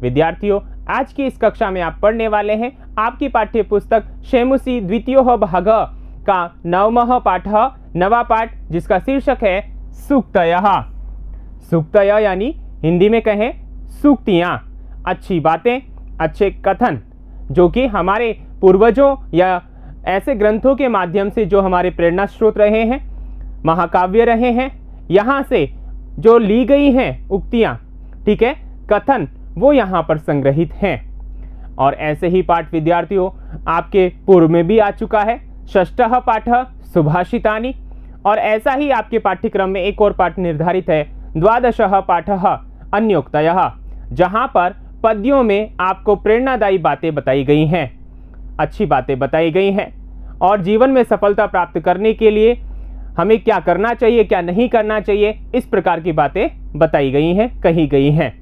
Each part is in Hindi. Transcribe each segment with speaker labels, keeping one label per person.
Speaker 1: विद्यार्थियों, आज की इस कक्षा में आप पढ़ने वाले हैं आपकी पाठ्य पुस्तक शैमुसी द्वितीयोः भाग का नवमः पाठ, नवा पाठ, जिसका शीर्षक है सूक्तयः। सूक्तयः यानी हिंदी में कहें सूक्तियाँ, अच्छी बातें, अच्छे कथन, जो कि हमारे पूर्वजों या ऐसे ग्रंथों के माध्यम से जो हमारे प्रेरणा स्रोत रहे हैं, महाकाव्य रहे हैं, यहाँ से जो ली गई हैं उक्तियाँ, ठीक है, कथन, वो यहाँ पर संग्रहित हैं। और ऐसे ही पाठ विद्यार्थियों आपके पूर्व में भी आ चुका है, षष्ठः पाठः सुभाषितानि, और ऐसा ही आपके पाठ्यक्रम में एक और पाठ निर्धारित है, द्वादशः पाठः अन्योक्तयः, जहाँ पर पद्यों में आपको प्रेरणादायी बातें बताई गई हैं, अच्छी बातें बताई गई हैं, और जीवन में सफलता प्राप्त करने के लिए हमें क्या करना चाहिए, क्या नहीं करना चाहिए, इस प्रकार की बातें बताई गई हैं, कही गई हैं।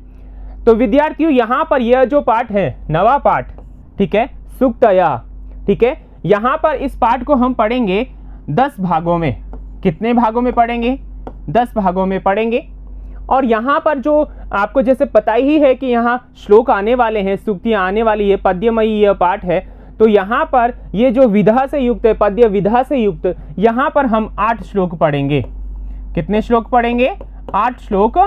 Speaker 1: तो विद्यार्थियों, यहाँ पर यह जो पाठ है, नवा पाठ, ठीक है, सूक्तयः, ठीक है, यहाँ पर इस पाठ को हम पढ़ेंगे 10 भागों में। कितने भागों में पढ़ेंगे? 10 भागों में पढ़ेंगे। और यहाँ पर जो आपको जैसे पता ही है कि यहाँ श्लोक आने वाले हैं, सूक्तियाँ आने वाली है, पद्यमयी यह पाठ है, तो यहाँ पर ये जो विधा से युक्त है, पद्य विधा से युक्त, यहाँ पर हम 8 श्लोक पढ़ेंगे। कितने श्लोक पढ़ेंगे? 8 श्लोक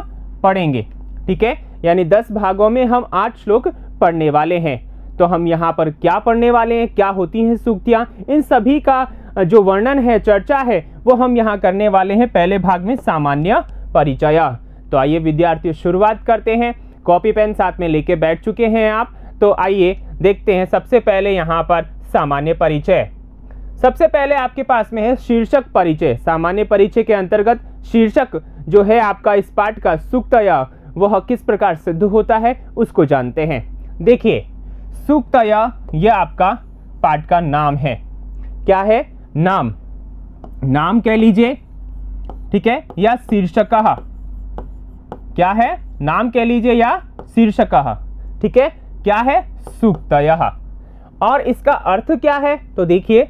Speaker 1: पढ़ेंगे, ठीक है, यानी 10 भागों में हम 8 श्लोक पढ़ने वाले हैं। तो हम यहाँ पर क्या पढ़ने वाले हैं, क्या होती हैं सूक्तियाँ, इन सभी का जो वर्णन है, चर्चा है, वो हम यहाँ करने वाले हैं पहले भाग में, सामान्य परिचय। तो आइए विद्यार्थियों शुरुआत करते हैं। कॉपी पेन साथ में लेके बैठ चुके हैं आप, तो आइए देखते हैं। सबसे पहले यहाँ पर सामान्य परिचय, सबसे पहले आपके पास में है शीर्षक परिचय। सामान्य परिचय के अंतर्गत शीर्षक जो है आपका इस पाठ का सूक्तयः, वह किस प्रकार सिद्ध होता है उसको जानते हैं। देखिए, सूक्तयः यह आपका पाठ का नाम है। क्या है? नाम, नाम कह लीजिए, ठीक है, या शीर्षकः, क्या है? नाम कह लीजिए या शीर्षकः, ठीक है, क्या है? सूक्तयः। और इसका अर्थ क्या है? तो देखिए,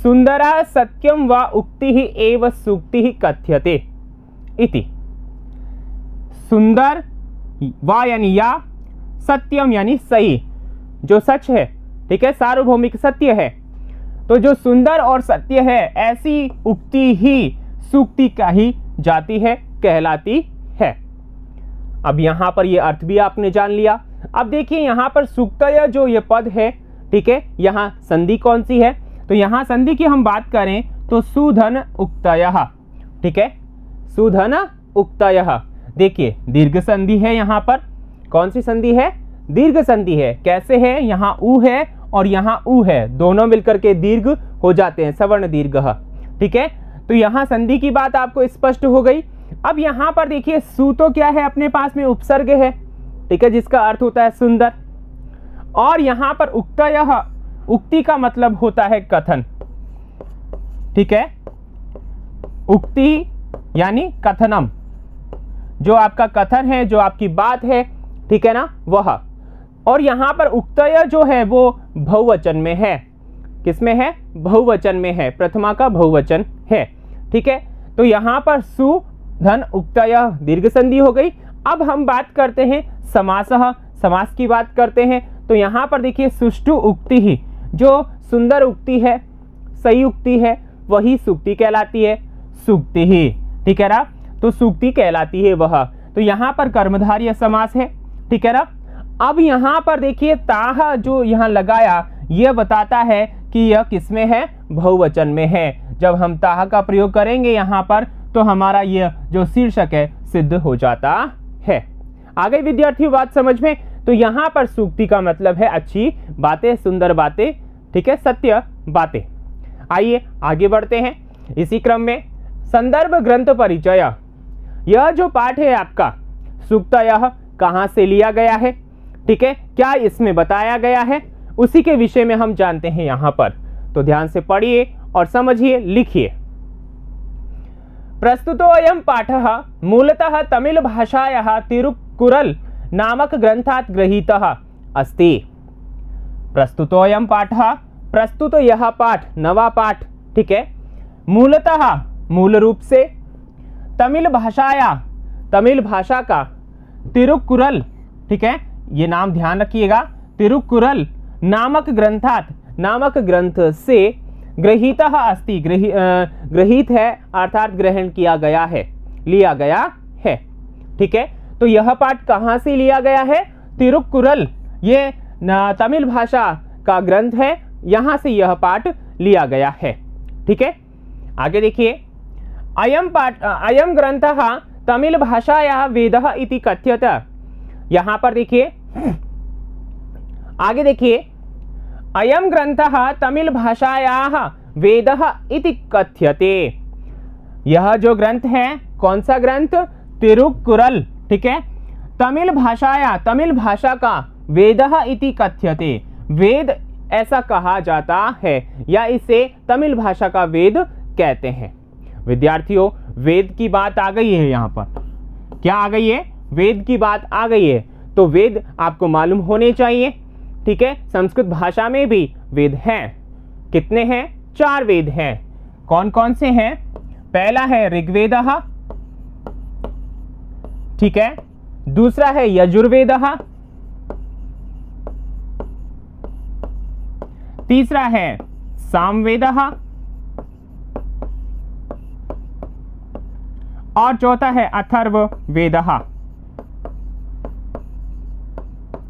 Speaker 1: सुंदरा सत्यम वा उक्तिः एव सूक्तिः कथ्यते इति। सुंदर वा यानी या, सत्यम यानी सही, जो सच है, ठीक है, सार्वभौमिक सत्य है, तो जो सुंदर और सत्य है, ऐसी उक्ति ही सूक्ति कही जाती है, कहलाती है। अब यहाँ पर ये अर्थ भी आपने जान लिया। अब देखिए यहाँ पर सूक्तयः जो ये पद है, ठीक है, यहाँ संधि कौन सी है? तो यहाँ संधि की हम बात करें तो सुधन उक्तयः, ठीक है, सुधन उक्तयः। देखिए दीर्घ संधि है, यहाँ पर कौन सी संधि है? दीर्घ संधि है। कैसे है? यहाँ उ है और यहाँ उ है, दोनों मिलकर के दीर्घ हो जाते हैं, सवर्ण दीर्घ, ठीक है। तो यहाँ संधि की बात आपको स्पष्ट हो गई। अब यहाँ पर देखिए, सु तो क्या है? अपने पास में उपसर्ग है, ठीक है, जिसका अर्थ होता है सुंदर। और यहाँ पर उक्तयः, उक्ति का मतलब होता है कथन, ठीक है, उक्ति यानी कथनम, जो आपका कथन है, जो आपकी बात है, ठीक है ना, वह। और यहाँ पर उक्तयः जो है वो बहुवचन में है। किसमें है? बहुवचन में है, प्रथमा का बहुवचन है, ठीक है। तो यहाँ पर सु धन उक्तयः दीर्घ संधि हो गई। अब हम बात करते हैं समासः, समास की बात करते हैं। तो यहाँ पर देखिए, सुष्ठु उक्ति ही, जो सुंदर उक्ति है, सही उक्ति है, वही सूक्ति कहलाती है, सूक्ति ही, ठीक है ना, तो सूक्ति कहलाती है वह। तो यहाँ पर कर्मधारय समास है, ठीक है ना। अब यहाँ पर देखिए, ताह जो यहाँ लगाया, यह बताता है कि यह किसमें है? बहुवचन में है। जब हम ताह का प्रयोग करेंगे यहाँ पर, तो हमारा यह जो शीर्षक है सिद्ध हो जाता है। आ गई विद्यार्थियों बात समझ में? तो यहाँ पर सूक्ति का मतलब है अच्छी बातें, सुंदर बातें, ठीक है, सत्य बातें। आइए आगे बढ़ते हैं इसी क्रम में। संदर्भ ग्रंथ परिचय, यह जो पाठ है आपका सूक्तयः, कहाँ से लिया गया है, ठीक है, क्या इसमें बताया गया है, उसी के विषय में हम जानते हैं यहाँ पर। तो ध्यान से पढ़िए और समझिए, लिखिए। प्रस्तुतोऽयं पाठः मूलतः तमिल भाषायाः तिरुक्कुरल नामक ग्रंथात् गृहीतः अस्ति। प्रस्तुतोऽयं पाठः, प्रस्तुत यह पाठ, नवा पाठ, ठीक है, मूलतः मूल रूप से, तमिल भाषाया, तमिल भाषा का, तिरुक्कुरल, ठीक है, ये नाम ध्यान रखिएगा, तिरुकुरल नामक ग्रंथात, नामक ग्रंथ से गृहीतः अस्ति, गृहीत है अर्थात ग्रहण किया गया है, लिया गया है। ठीक है, तो यह पाठ कहाँ से लिया गया है? तिरुकुरल, ये तमिल भाषा का ग्रंथ है, यहाँ से यह पाठ लिया गया है। ठीक है, आगे देखिए, अयम ग्रंथः तमिल भाषायाः वेदः इति कथ्यते। यहाँ पर देखिए, आगे देखिए, अयम ग्रंथः तमिल भाषायाः वेदः इति कथ्यते। यह जो ग्रंथ है, कौन सा ग्रंथ? तिरुकुरल। ठीक है, तमिल भाषाया, तमिल भाषा का वेदः इति कथ्यते, वेद ऐसा कहा जाता है या इसे तमिल भाषा का वेद कहते हैं। विद्यार्थियों, वेद की बात आ गई है, यहाँ पर क्या आ गई है? वेद की बात आ गई है, तो वेद आपको मालूम होने चाहिए। ठीक है, संस्कृत भाषा में भी वेद हैं। कितने हैं? 4 वेद हैं। कौन कौन से हैं? पहला है ऋग्वेदः, ठीक है, दूसरा है यजुर्वेदः, तीसरा है सामवेदः और चौथा है अथर्ववेदः।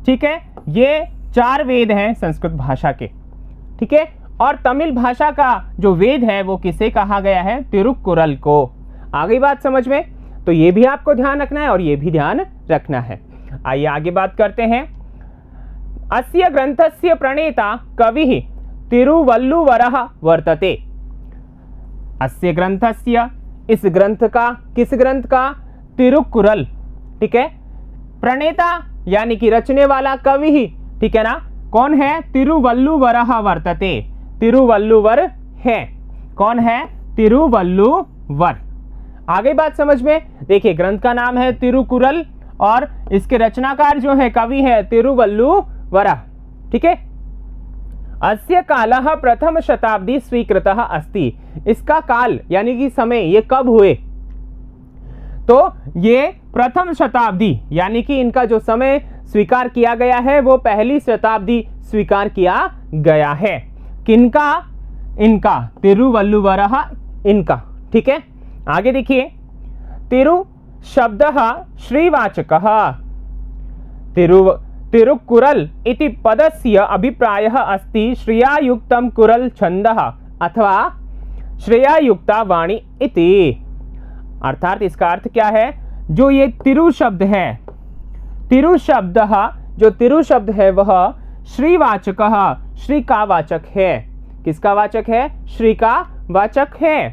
Speaker 1: ठीक है, ये 4 वेद हैं संस्कृत भाषा के। ठीक है, और तमिल भाषा का जो वेद है वो किसे कहा गया है? तिरुकुरल को। आ गई बात समझ में? तो ये भी आपको ध्यान रखना है और ये भी ध्यान रखना है। आइए आगे बात करते हैं। अस्य ग्रंथस्य प्रणेता कविः तिरुवल्लुवरः वर्तते। अस्य ग्रंथस्य, इस ग्रंथ का, किस ग्रंथ का? तिरुकुरल। ठीक है, प्रणेता यानी कि रचने वाला कवि ही, ठीक है ना, कौन है? तिरुवल्लुवरः वर्तते, तिरुवल्लुवर है। कौन है? तिरुवल्लुवर। आगे बात समझ में? देखिए, ग्रंथ का नाम है तिरुकुरल और इसके रचनाकार जो है, कवि है तिरुवल्लुवर। ठीक है, अस्य कालः प्रथम शताब्दी स्वीकृतः अस्ति। इसका काल यानी कि समय, ये कब हुए? तो ये प्रथम शताब्दी यानी कि इनका जो समय स्वीकार किया गया है वो पहली शताब्दी स्वीकार किया गया है। किनका? इनका, तिरुवल्लुवरः, इनका। ठीक है, आगे देखिए, तिरु शब्दः श्रीवाचकः। तिरुकुरल इति पदस्य अभिप्रायः अस्ति श्रियायुक्तं कुरल छन्दः अथवा श्रेयायुक्ता वाणी इति। अर्थात इसका अर्थ क्या है? जो ये तिरु शब्द है, तिरु शब्द, जो तिरु शब्द है वह श्रीवाचकः, श्री का वाचक है। किसका वाचक है? श्री का वाचक है।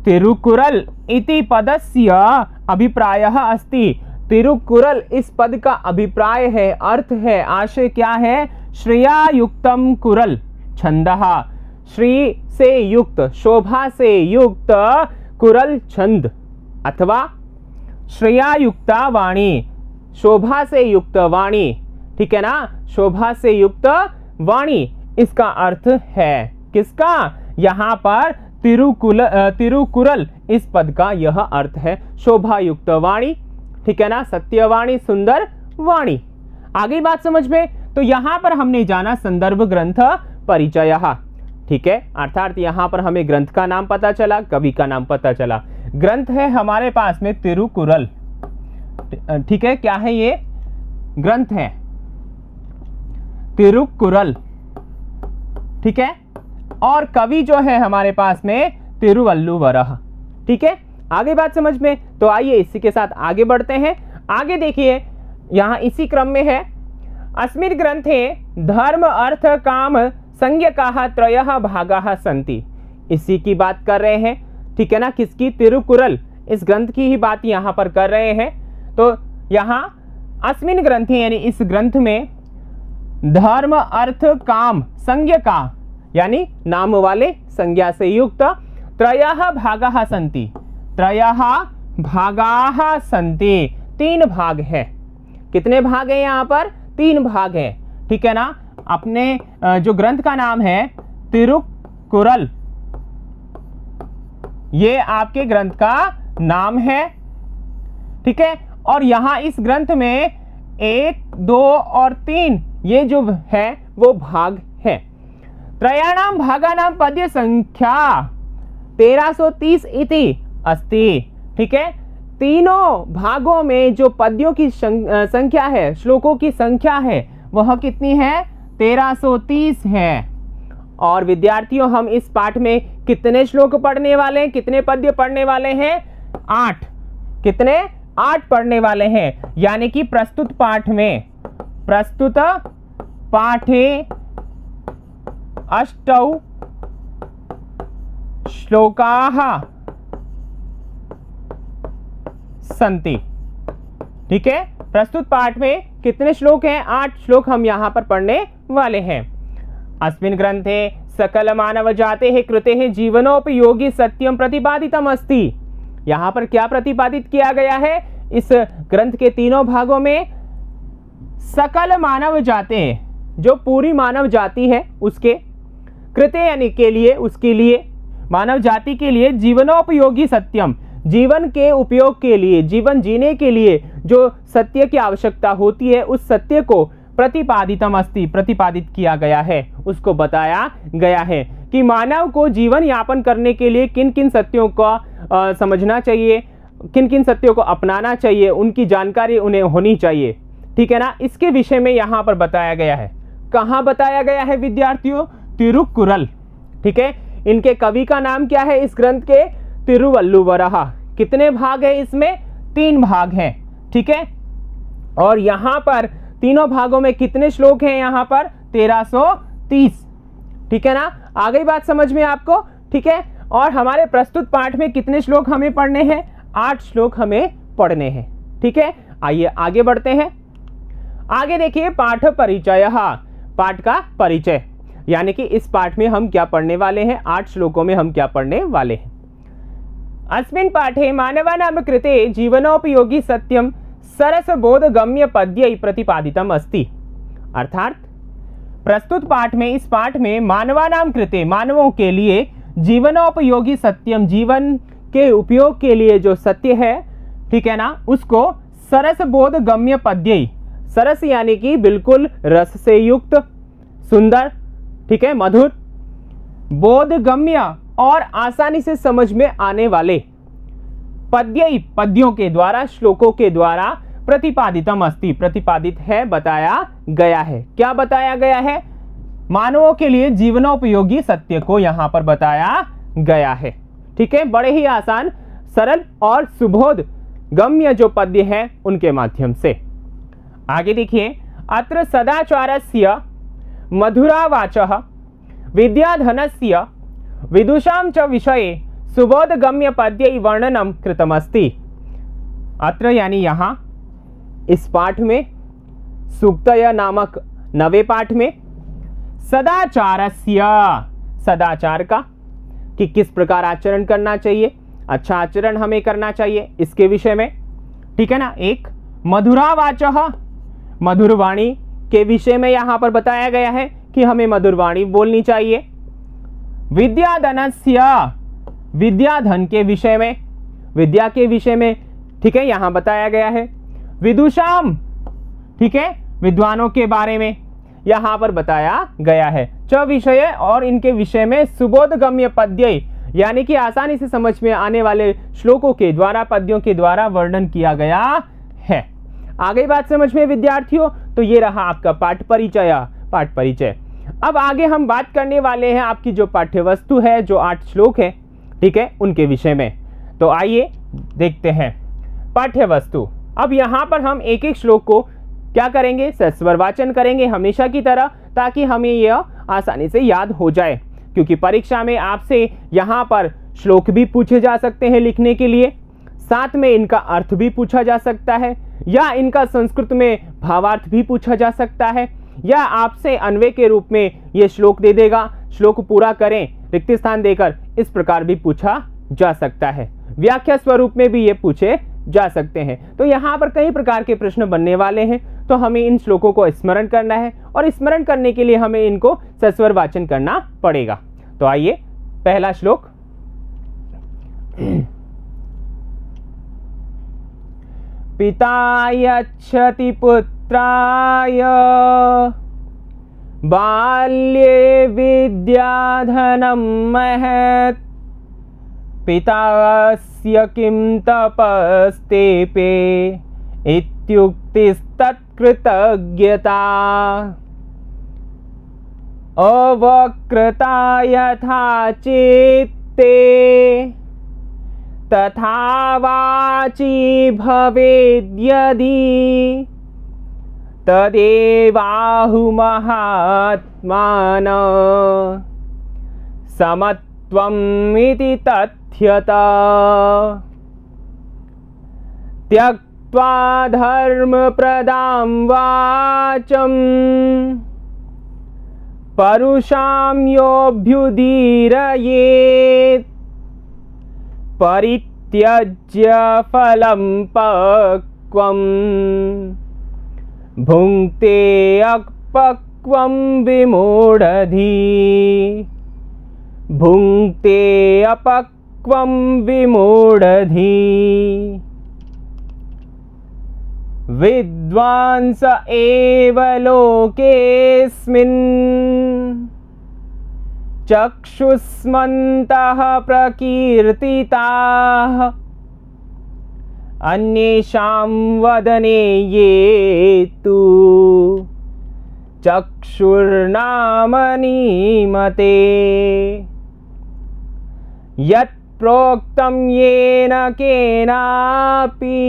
Speaker 1: तिरुकुरल इति पदस्य अभिप्रायः अस्ति। तिरुकुरल इस पद का अभिप्राय है, अर्थ है, आशय क्या है? श्रेयायुक्तम कुरल छंदः, श्री से युक्त, शोभा से युक्त कुरल छंद अथवा श्रेयायुक्ता वाणी, शोभा से युक्त वाणी। ठीक है ना, शोभा से युक्त वाणी, इसका अर्थ है। किसका? यहाँ पर तिरुकुरल इस पद का यह अर्थ है, शोभा युक्त वाणी। ठीक है ना, सत्यवाणी, सुंदर वाणी। आगे बात समझ में? तो यहाँ पर हमने जाना संदर्भ ग्रंथ परिचय। ठीक है, अर्थात यहाँ पर हमें ग्रंथ का नाम पता चला, कवि का नाम पता चला। ग्रंथ है हमारे पास में तिरुकुरल। ठीक है, क्या है ये? ग्रंथ है तिरुकुरल। ठीक है, और कवि जो है हमारे पास में तिरुवल्लुवरः। ठीक है, आगे बात समझ में? तो आइए इसी के साथ आगे बढ़ते हैं। आगे देखिए, यहाँ इसी क्रम में है, अस्मिन् ग्रंथे धर्म अर्थ काम संज्ञकाः त्रयः भागाः सन्ति। इसी की बात कर रहे हैं। ठीक है ना, किसकी? तिरुकुरल, इस ग्रंथ की ही बात यहाँ पर कर रहे हैं। तो यहाँ अस्मिन् ग्रंथे यानी इस ग्रंथ में धर्म अर्थ काम संज्ञका यानी नाम वाले संज्ञा से युक्त त्रयः भागाः सन्ति। त्रयः भागाः सन्ति, 3 भाग है। कितने भाग है यहाँ पर? 3 भाग है। ठीक है ना, अपने जो ग्रंथ का नाम है तिरुकुरल, ये आपके ग्रंथ का नाम है। ठीक है, और यहाँ इस ग्रंथ में 1, 2 और 3 ये जो है वो भाग है। त्रयाणाम भागानाम पद्य संख्या 1330 इति अस्ति। ठीक है, तीनों भागों में जो पद्यों की संख्या है, श्लोकों की संख्या है, वह कितनी है? 1330 है। और विद्यार्थियों, हम इस पाठ में कितने श्लोक पढ़ने वाले हैं, कितने पद्य पढ़ने वाले हैं? 8। कितने? 8 पढ़ने वाले हैं। यानी कि प्रस्तुत पाठे अष्टौ श्लोकाः सन्ति। ठीक है, प्रस्तुत पाठ में कितने श्लोक हैं? 8 श्लोक हम यहां पर पढ़ने वाले हैं। अस्मिन् ग्रंथे सकल मानव जाते कृते जीवनोपयोगी सत्यम प्रतिपादितम अस्ति। यहां पर क्या प्रतिपादित किया गया है? इस ग्रंथ के तीनों भागों में सकल मानव जाते, जो पूरी मानव जाति है उसके, कृते यानी के लिए, उसके लिए, मानव जाति के लिए जीवनोपयोगी सत्यम, जीवन के उपयोग के लिए, जीवन जीने के लिए जो सत्य की आवश्यकता होती है, उस सत्य को प्रतिपादितम अस्ति, प्रतिपादित किया गया है, उसको बताया गया है कि मानव को जीवन यापन करने के लिए किन किन सत्यों का समझना चाहिए, किन किन सत्यों को अपनाना चाहिए, उनकी जानकारी उन्हें होनी चाहिए। ठीक है ना, इसके विषय में यहाँ पर बताया गया है। कहाँ बताया गया है विद्यार्थियों? तिरुक्कुरल। ठीक है, इनके कवि का नाम क्या है इस ग्रंथ के? तिरुवल्लुवरः। कितने भाग है इसमें? 3 भाग हैं। ठीक है, और यहाँ पर तीनों भागों में कितने श्लोक हैं? यहाँ पर 1330। ठीक है ना, आ गई बात समझ में आपको? ठीक है, और हमारे प्रस्तुत पाठ में कितने श्लोक हमें पढ़ने हैं? 8 श्लोक हमें पढ़ने हैं। ठीक है, आइए आगे बढ़ते हैं। आगे देखिए, पाठ परिचय, पाठ का परिचय, यानी कि इस पाठ में हम क्या पढ़ने वाले हैं, 8 श्लोकों में हम क्या पढ़ने वाले हैं। अस्मिन् पाठे मानवानां कृते जीवनोपयोगी सत्यम सरसबोधगम्य पद्यै प्रतिपादितम अस्ति। अर्थात प्रस्तुत पाठ में, इस पाठ में मानवानां कृते, मानवों के लिए, जीवनोपयोगी सत्यम, जीवन के उपयोग के लिए जो सत्य है, ठीक है ना, उसको सरसबोधगम्य पद्यै, सरस यानी कि बिल्कुल रस से युक्त, सुंदर, ठीक है, मधुर, बोधगम्य और आसानी से समझ में आने वाले पद्य, पद्यों के द्वारा, श्लोकों के द्वारा प्रतिपादितम अस्ति, प्रतिपादित है, बताया गया है। क्या बताया गया है? मानवों के लिए जीवनोपयोगी सत्य को यहां पर बताया गया है। ठीक है, बड़े ही आसान, सरल और सुबोध गम्य जो पद्य है उनके माध्यम से। आगे देखिए, अत्र सदाचारस्य मधुरावाचः विद्याधनस्य विदुषां च विषये सुबोधगम्य पद्यै वर्णनम कृतमस्ति। अत्र यानी यहाँ इस पाठ में, सूक्तय नामक नवे पाठ में, सदाचारस्य, सदाचार का, कि किस प्रकार आचरण करना चाहिए, अच्छा आचरण हमें करना चाहिए, इसके विषय में। ठीक है ना। एक मधुरावाचः, मधुरवाणी के विषय में यहाँ पर बताया गया है कि हमें मधुरवाणी बोलनी चाहिए। विद्याधनस्य, विद्याधन के विषय में, विद्या के विषय में, ठीक है, यहाँ बताया गया है। विदुषाम, ठीक है, विद्वानों के बारे में यहाँ पर बताया गया है। च विषय, और इनके विषय में सुबोधगम्य पद्य, यानी कि आसानी से समझ में आने वाले श्लोकों के द्वारा, पद्यों के द्वारा वर्णन किया गया है। आ गई बात समझ में विद्यार्थियों? तो ये रहा आपका पाठ परिचय, पाठ परिचय। अब आगे हम बात करने वाले हैं आपकी जो पाठ्य वस्तु है, जो 8 श्लोक है, ठीक है, उनके विषय में। तो आइए देखते हैं पाठ्य वस्तु। अब यहाँ पर हम एक एक श्लोक को क्या करेंगे? सस्वर वाचन करेंगे हमेशा की तरह, ताकि हमें यह आसानी से याद हो जाए, क्योंकि परीक्षा में आपसे यहाँ पर श्लोक भी पूछे जा सकते हैं लिखने के लिए, साथ में इनका अर्थ भी पूछा जा सकता है, या इनका संस्कृत में भावार्थ भी पूछा जा सकता है, या आपसे अन्वय के रूप में ये श्लोक दे देगा, श्लोक पूरा करें रिक्त स्थान देकर, इस प्रकार भी पूछा जा सकता है। व्याख्या स्वरूप में भी ये पूछे जा सकते हैं। तो यहाँ पर कई प्रकार के प्रश्न बनने वाले हैं, तो हमें इन श्लोकों को स्मरण करना है, और स्मरण करने के लिए हमें इनको सस्वर वाचन करना पड़ेगा। तो आइए, पहला श्लोक। पिता यच्छति पुत्रस्य पुत्राय बाल्ये विद्याधनं महत् पितास्य किं तपस्तेपे इत्युक्तिस्तत्कृतज्ञता अवक्रता यथा चित्ते तथा वाची भवेद्यदि तदेवाहुमहात्मानः समत्वम् इति तथ्यता त्यक्त्वा धर्मप्रदां वाचं परुषां योऽभ्युदीरयेत् परित्यज्य फलं पक्वं भुङ्क्ते अपक्वं विमूढधी भुङ्क्ते अपक्वं विमूढधी विद्वांस एव लोकेऽस्मिन् चक्षुष्मन्तः प्रकीर्तिताः अन्येषां वदने ये तु चक्षुर्नामनीमते यत् प्रोक्तं येन केनापि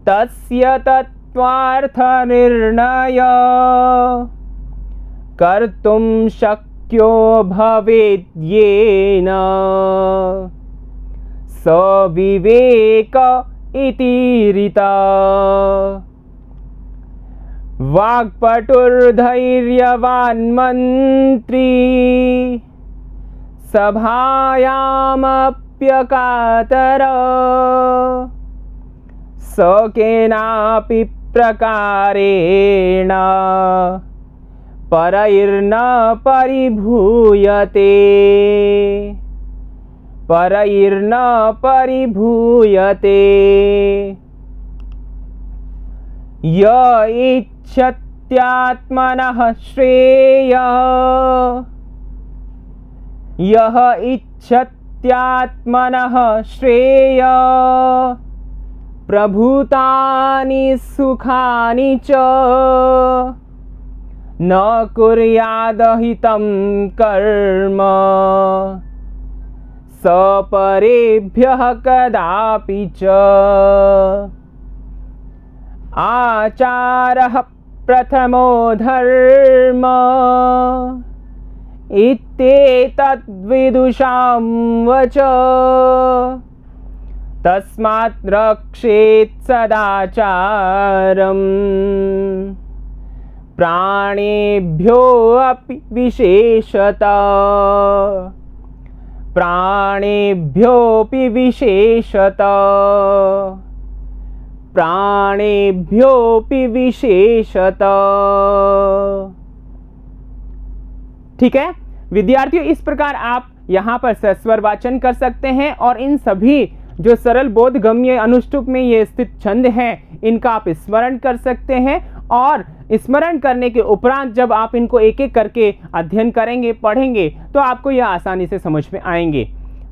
Speaker 1: तस्य तत्त्वार्थनिर्णय कर्तुं शक्यो भवेत् येन स विवेक इति रीता वाक्पटुर्धैर्यवान् मन्त्री सभायामप्यकातर स केनापि प्रकारेण परैर्न परिभूयते परैर्न परिभूयते य इच्छत्यात्मनः श्रेयः यः इच्छत्यात्मनः श्रेयः प्रभूतानि सुखानि च न कुर्यादहितं कर्म सपरेभ्यः कदापि च आचारः प्रथमो धर्म इत्येतद्विदुषां वच तस्मात् रक्षेत् सदाचारम् प्राणेभ्यो अपि विशेषतः प्राणेभ्योऽपि विशेषतः प्राणेभ्योऽपि विशेषतः। ठीक है विद्यार्थियों, इस प्रकार आप यहाँ पर सस्वर वाचन कर सकते हैं और इन सभी जो सरल बोधगम्य अनुष्टुप में ये स्थित छंद हैं इनका आप स्मरण कर सकते हैं और स्मरण करने के उपरांत जब आप इनको एक एक करके अध्ययन करेंगे पढ़ेंगे तो आपको यह आसानी से समझ में आएंगे।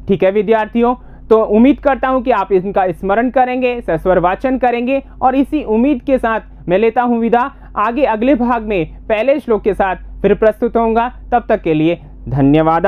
Speaker 1: ठीक है विद्यार्थियों, तो उम्मीद करता हूं कि आप इनका स्मरण करेंगे, सस्वर वाचन करेंगे और इसी उम्मीद के साथ मैं लेता हूं विदा। आगे अगले भाग में पहले श्लोक के साथ फिर प्रस्तुत होऊंगा, तब तक के लिए धन्यवाद।